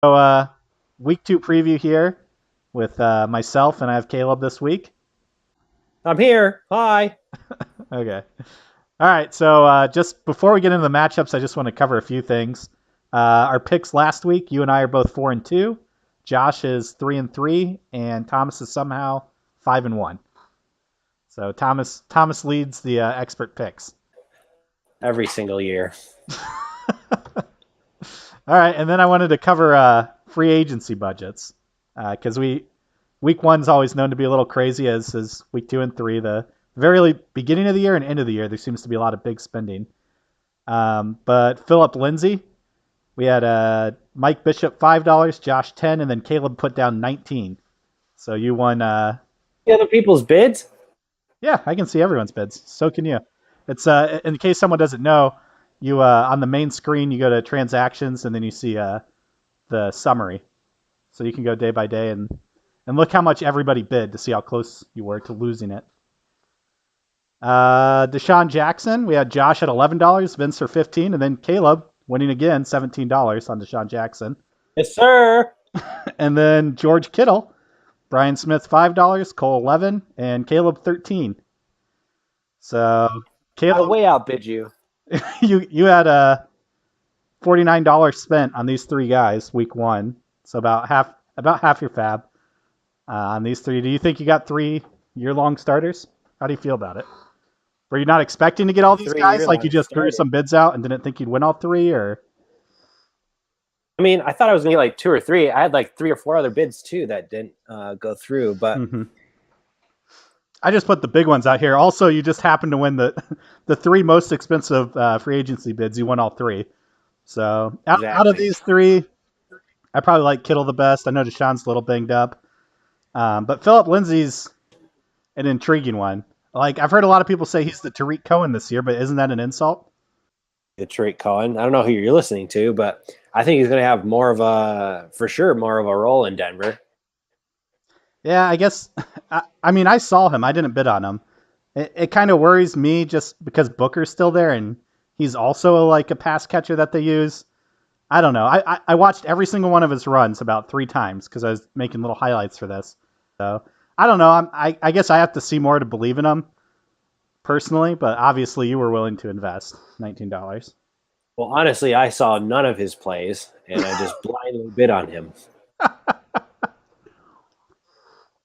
So, week two preview here with myself, and I have Caleb this week. I'm here. Hi. Okay. All right. So, just before we get into the matchups, I just want to cover a few things. Our picks last week, you and I are both 4-2. Josh is 3-3, and Thomas is somehow 5-1. So Thomas leads the expert picks. Every single year. All right, and then I wanted to cover free agency budgets because week one's always known to be a little crazy, as is week two and three. The very beginning of the year and end of the year, there seems to be a lot of big spending. But Philip Lindsay, we had Mike Bishop $5, Josh 10, and then Caleb put down 19. So you won. The other people's bids? Yeah, I can see everyone's bids. So can you. It's in case someone doesn't know, you on the main screen you go to transactions and then you see the summary. So you can go day by day and look how much everybody bid to see how close you were to losing it. Deshaun Jackson, we had Josh at $11, Vince for 15, and then Caleb winning again $17 on Deshaun Jackson. Yes, sir. And then George Kittle, Brian Smith $5, Cole 11, and Caleb 13. So I Caleb, way outbid you. you had a $49 spent on these three guys week one. So about half your fab on these three. Do you think you got 3 year-long starters? How do you feel about it? Were you not expecting to get all these guys? Like you 3 year long just threw starter. some bids out and didn't think you'd win all three, or I mean, I thought I was going to get like 2 or 3. I had like 3 or 4 other bids too that didn't go through. But mm-hmm. I just put the big ones out here. Also, you just happened to win the 3 most expensive free agency bids. You won all 3. So out of exactly. these 3, I probably like Kittle the best. I know Deshaun's a little banged up, but Philip Lindsay's an intriguing one. Like I've heard a lot of people say he's the Tariq Cohen this year, but isn't that an insult? Detroit Cohen. I don't know who you're listening to, but I think he's going to have for sure, more of a role in Denver. Yeah, I guess. I mean, I saw him. I didn't bid on him. It kind of worries me just because Booker's still there and he's also like a pass catcher that they use. I don't know. I watched every single one of his runs about 3 times because I was making little highlights for this. So I don't know. I guess I have to see more to believe in him personally, but obviously you were willing to invest $19. Well, honestly, I saw none of his plays, and I just blindly bid on him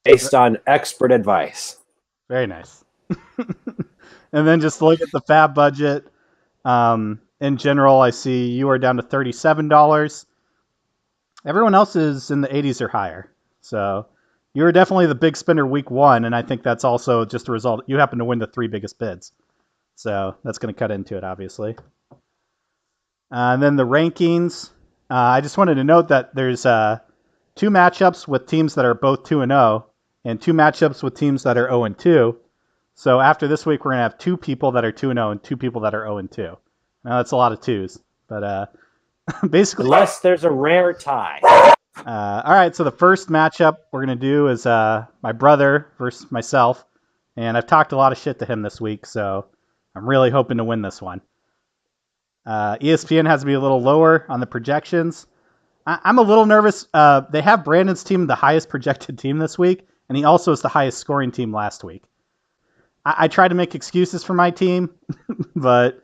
based on expert advice. Very nice. And then just look at the fab budget. In general, I see you are down to $37. Everyone else is in the 80s or higher. So you were definitely the big spender week one, and I think that's also just a result. You happen to win the 3 biggest bids. So that's going to cut into it, obviously. And then the rankings. I just wanted to note that there's 2 matchups with teams that are both 2-0, and 2 matchups with teams that are 0-2. So after this week, we're going to have 2 people that are 2-0 and 2 people that are 0-2. Now that's a lot of 2s, but basically, Unless there's a rare tie. all right. So the first matchup we're going to do is my brother versus myself, and I've talked a lot of shit to him this week, so I'm really hoping to win this one. ESPN has me a little lower on the projections. I'm a little nervous. They have Brandon's team the highest projected team this week, and he also is the highest scoring team last week. I try to make excuses for my team, but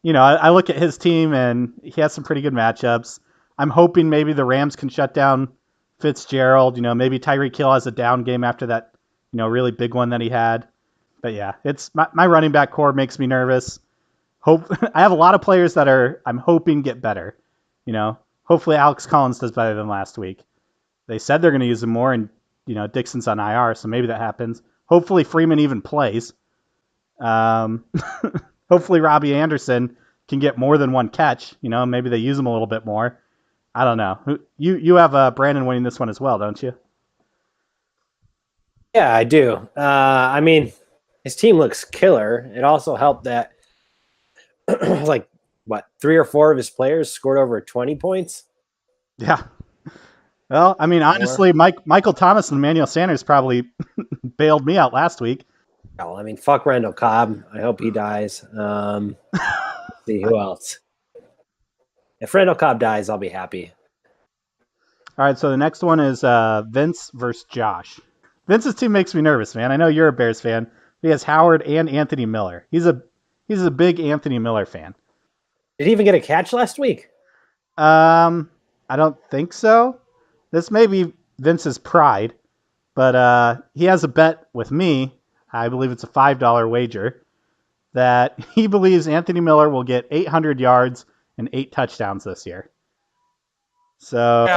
I look at his team and he has some pretty good matchups. I'm hoping maybe the Rams can shut down Fitzgerald. Maybe Tyreek Hill has a down game after that, really big one that he had. But yeah, it's my running back core makes me nervous. Hope I have a lot of players that I'm hoping get better. Hopefully Alex Collins does better than last week. They said they're going to use him more, and Dixon's on IR, so maybe that happens. Hopefully Freeman even plays. Um, hopefully Robbie Anderson can get more than 1 catch. Maybe they use him a little bit more. I don't know. You have Brandon winning this one as well, don't you? Yeah, I do. I mean, his team looks killer. It also helped that like 3 or 4 of his players scored over 20 points. Yeah. Well, I mean, honestly, Michael Thomas and Emmanuel Sanders probably bailed me out last week. Well, I mean, fuck Randall Cobb. I hope he dies. See who else. If Randall Cobb dies, I'll be happy. All right, so the next one is Vince versus Josh. Vince's team makes me nervous, man. I know you're a Bears fan. He has Howard and Anthony Miller. He's a big Anthony Miller fan. Did he even get a catch last week? I don't think so. This may be Vince's pride, but he has a bet with me. I believe it's a $5 wager that he believes Anthony Miller will get 800 yards and 8 touchdowns this year. So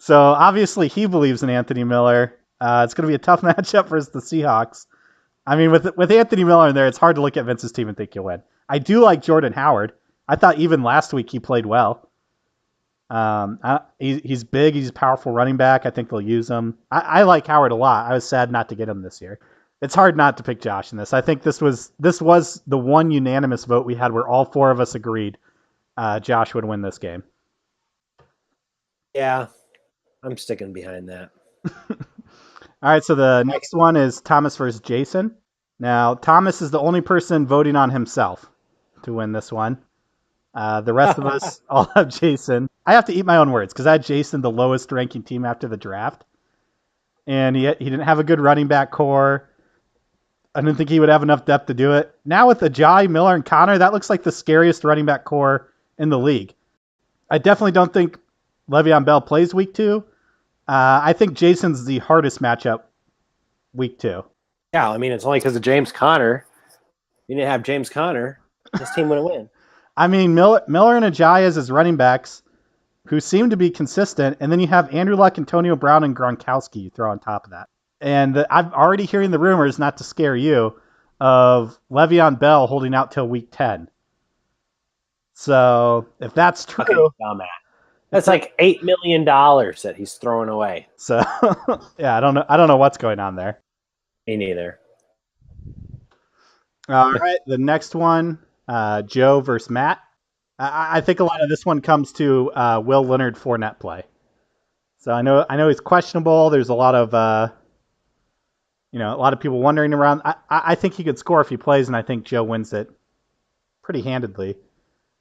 obviously he believes in Anthony Miller. It's going to be a tough matchup versus the Seahawks. I mean, with Anthony Miller in there, it's hard to look at Vince's team and think you'll win. I do like Jordan Howard. I thought even last week he played well. He's big. He's a powerful running back. I think they'll use him. I like Howard a lot. I was sad not to get him this year. It's hard not to pick Josh in this. I think this was the one unanimous vote we had where all 4 of us agreed Josh would win this game. Yeah, I'm sticking behind that. All right, so the next one is Thomas versus Jason. Now, Thomas is the only person voting on himself to win this one. The rest of us all have Jason. I have to eat my own words because I had Jason the lowest ranking team after the draft. And he didn't have a good running back core. I didn't think he would have enough depth to do it. Now with Ajayi, Miller, and Connor, that looks like the scariest running back core in the league. I definitely don't think Le'Veon Bell plays week 2. I think Jason's the hardest matchup week 2. Yeah, I mean, it's only because of James Conner. You didn't have James Conner, this team wouldn't win. I mean, Miller and Ajayi as his running backs, who seem to be consistent, and then you have Andrew Luck, Antonio Brown, and Gronkowski you throw on top of that. And I'm already hearing the rumors, not to scare you, of Le'Veon Bell holding out till week 10. So if that's true, okay, that's like $8 million that he's throwing away. So yeah, I don't know what's going on there. Me neither. All right, the next one, Joe versus Matt. I think a lot of this one comes to Will Leonard Fournette play. So I know he's questionable. There's a lot of a lot of people wondering around. I think he could score if he plays, and I think Joe wins it pretty handedly.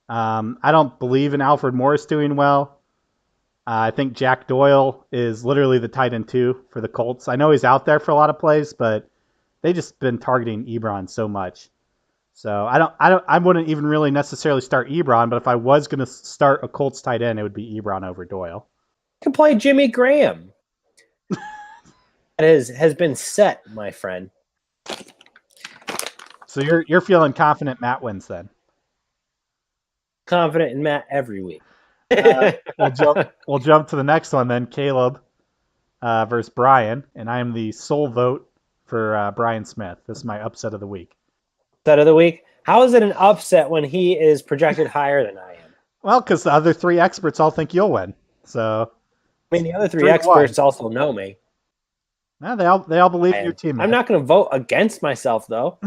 I don't believe in Alfred Morris doing well. I think Jack Doyle is literally the tight end 2 for the Colts. I know he's out there for a lot of plays, but they just been targeting Ebron so much. So I wouldn't even really necessarily start Ebron, but if I was going to start a Colts tight end, it would be Ebron over Doyle. You can play Jimmy Graham. That has been set, my friend. So you're feeling confident Matt wins then? Confident in Matt every week. We'll jump to the next one then. Caleb versus Brian, and I am the sole vote for Brian Smith. This is my upset of the week. Upset of the week? How is it an upset when he is projected higher than I am? Well, because the other 3 experts all think you'll win. So I mean, the other 3 experts also know me. No, they all believe in your team. I'm not going to vote against myself, though.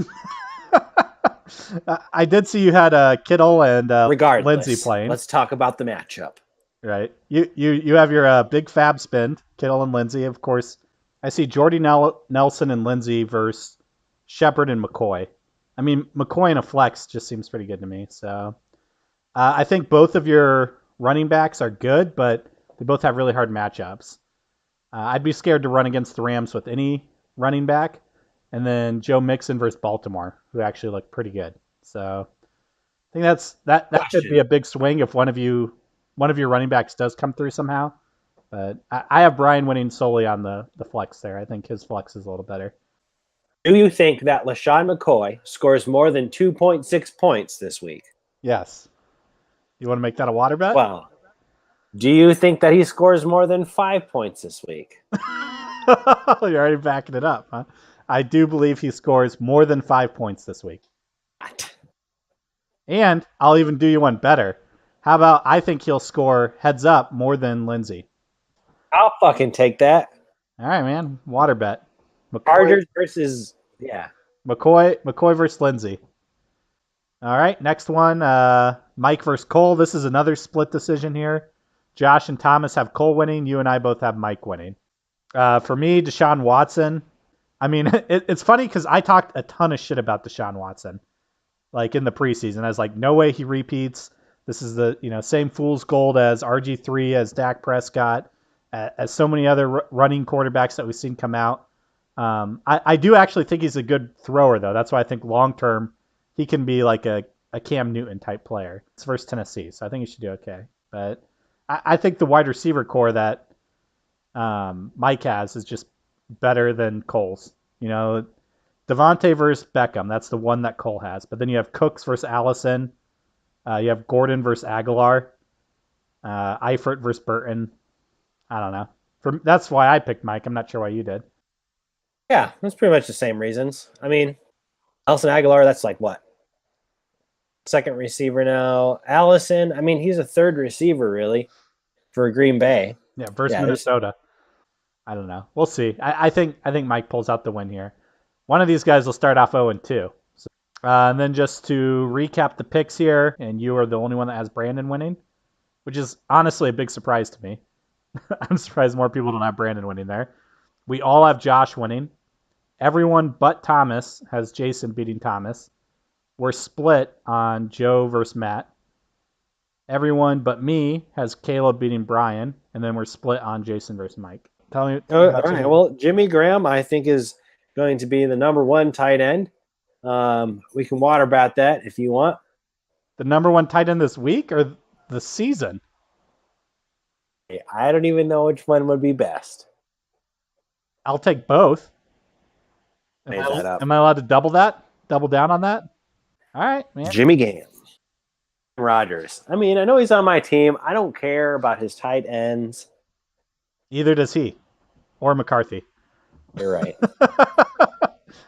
I did see you had Kittle and Lindsey playing. Let's talk about the matchup. Right. You have your big fab spin, Kittle and Lindsey. Of course, I see Jordy Nelson and Lindsey versus Shepard and McCoy. I mean, McCoy in a flex just seems pretty good to me. So I think both of your running backs are good, but they both have really hard matchups. I'd be scared to run against the Rams with any running back. And then Joe Mixon versus Baltimore, who actually look pretty good. So I think that should be a big swing if one of your running backs does come through somehow. But I have Brian winning solely on the flex there. I think his flex is a little better. Do you think that LaShawn McCoy scores more than 2.6 points this week? Yes. You want to make that a water bet? Well, do you think that he scores more than 5 points this week? You're already backing it up, huh? I do believe he scores more than 5 points this week. What? And I'll even do you one better. How about I think he'll score heads up more than Lindsey? I'll fucking take that. All right, man. Water bet. Chargers versus McCoy versus Lindsey. All right, next one. Mike versus Cole. This is another split decision here. Josh and Thomas have Cole winning. You and I both have Mike winning. For me, Deshaun Watson. I mean, it's funny because I talked a ton of shit about Deshaun Watson, like in the preseason. I was like, no way he repeats. This is the same fool's gold as RG3 as Dak Prescott. as so many other running quarterbacks that we've seen come out. I do actually think he's a good thrower, though. That's why I think long term he can be like a Cam Newton type player. It's versus Tennessee, so I think he should do okay. But I think the wide receiver core that Mike has is just better than Cole's. You know, Devontae versus Beckham, that's the one that Cole has. But then you have Cooks versus Allison. You have Gordon versus Aguilar. Eifert versus Burton. I don't know. That's why I picked Mike. I'm not sure why you did. Yeah, that's pretty much the same reasons. I mean, Allison Aguilar, that's like what? Second receiver now. Allison, I mean, he's a third receiver, really, for Green Bay. Yeah, versus Minnesota. I don't know. We'll see. I think Mike pulls out the win here. One of these guys will start off 0-2. So, and then just to recap the picks here, and you are the only one that has Brandon winning, which is honestly a big surprise to me. I'm surprised more people don't have Brandon winning there. We all have Josh winning. Everyone but Thomas has Jason beating Thomas. We're split on Joe versus Matt. Everyone but me has Caleb beating Brian, and then we're split on Jason versus Mike. Tell me. All right. Well, Jimmy Graham, I think, is going to be the number one tight end. We can water bat that if you want. The number one tight end this week or the season? I don't even know which one would be best. I'll take both. Am I allowed to double that? Double down on that? All right, man. Jimmy Graham. Rodgers. I mean, I know he's on my team. I don't care about his tight ends. Either does he or McCarthy. You're right.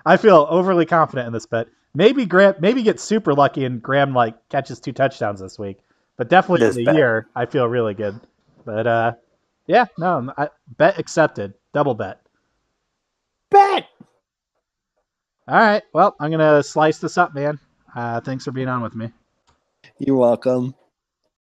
I feel overly confident in this bet. Maybe get super lucky and Graham like catches 2 touchdowns this week. But definitely in the year, I feel really good. But yeah, no, bet accepted. Double bet. Bet. All right. Well, I'm gonna slice this up, man. Thanks for being on with me. You're welcome.